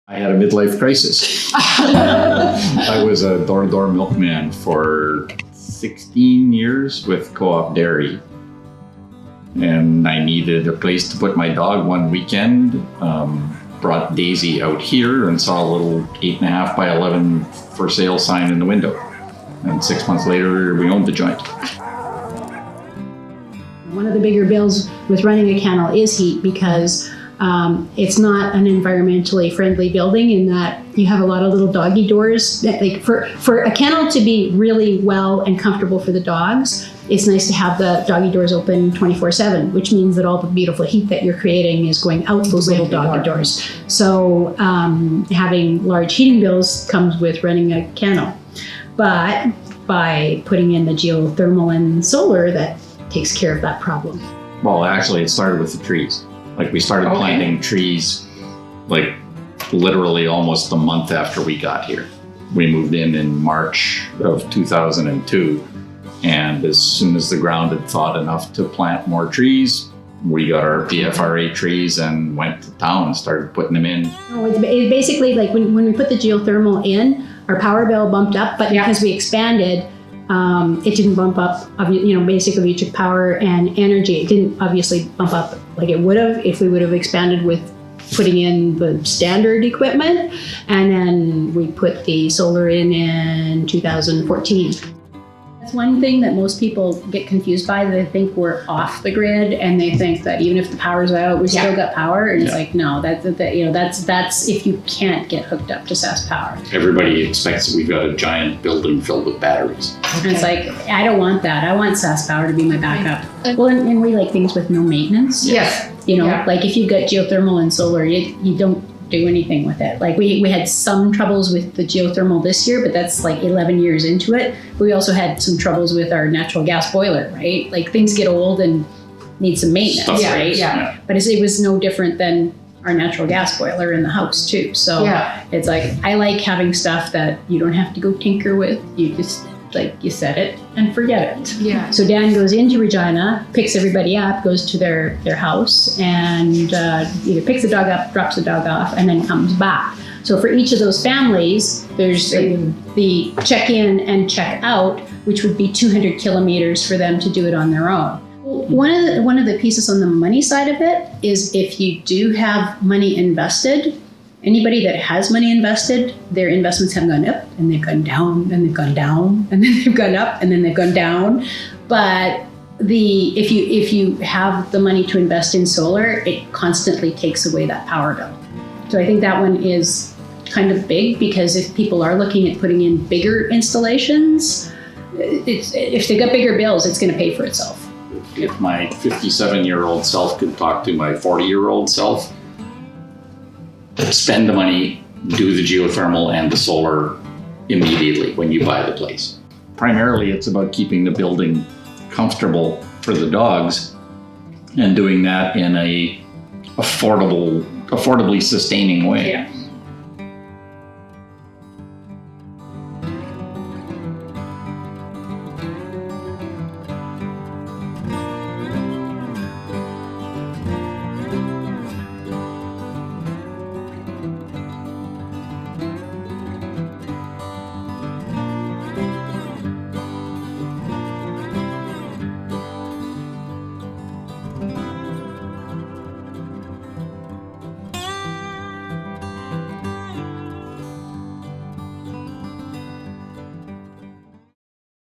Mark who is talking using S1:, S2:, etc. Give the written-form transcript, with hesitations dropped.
S1: I had a midlife crisis. I was a door-to-door milkman for 16 years with Co-op Dairy. And I needed a place to put my dog one weekend. Brought Daisy out here and saw a little 8.5 by 11 for sale sign in the window. And 6 months later, we owned the joint.
S2: One of the bigger bills with running a kennel is heat because it's not an environmentally friendly building in that you have a lot of little doggy doors. That, like for a kennel to be really well and comfortable for the dogs, it's nice to have the doggy doors open 24/7, which means that all the beautiful heat that you're creating is going out those little doggy doors. So having large heating bills comes with running a kennel. But by putting in the geothermal and solar, that takes care of that problem.
S1: Well, actually, it started with the trees. Like we started planting trees, like literally almost a month after we got here. We moved in March of 2002. And as soon as the ground had thawed enough to plant more trees, we got our PFRA trees and went to town and started putting them in.
S2: No, it's basically like when we put the geothermal in, our power bill bumped up, but because we expanded, it didn't bump up. Basically we took power and energy. It didn't obviously bump up like it would have if we would have expanded with putting in the standard equipment. And then we put the solar in 2014. That's one thing that most people get confused by. They think we're off the grid, and they think that even if the power's out, we still got power. And it's like, no, that's if you can't get hooked up to Sask Power.
S1: Everybody expects that we've got a giant building filled with batteries.
S2: And it's like, I don't want that. I want Sask Power to be my backup. Well, and we like things with no maintenance.
S3: Yes.
S2: Like if you've got geothermal and solar, you don't do anything with it. Like we had some troubles with the geothermal this year, but that's like 11 years into it. We also had some troubles with our natural gas boiler, right? Like things get old and need some maintenance, right?
S3: Yeah.
S2: But it was no different than our natural gas boiler in the house too. So it's like, I like having stuff that you don't have to go tinker with. You just you set it and forget it.
S3: Yeah.
S2: So Dan goes into Regina, picks everybody up, goes to their house, and either picks the dog up, drops the dog off, and then comes back. So for each of those families, there's the check-in and check-out, which would be 200 kilometers for them to do it on their own. One of the pieces on the money side of it is if you do have money invested, anybody that has money invested, their investments have gone up and they've gone down and they've gone down and then they've gone up and then they've gone down. But if you have the money to invest in solar, it constantly takes away that power bill. So I think that one is kind of big because if people are looking at putting in bigger installations, if they've got bigger bills, it's going to pay for itself.
S1: If my 57-year-old self could talk to my 40-year-old self, spend the money, do the geothermal and the solar immediately when you buy the place. Primarily, it's about keeping the building comfortable for the dogs and doing that in a affordably sustaining way.
S3: Yeah.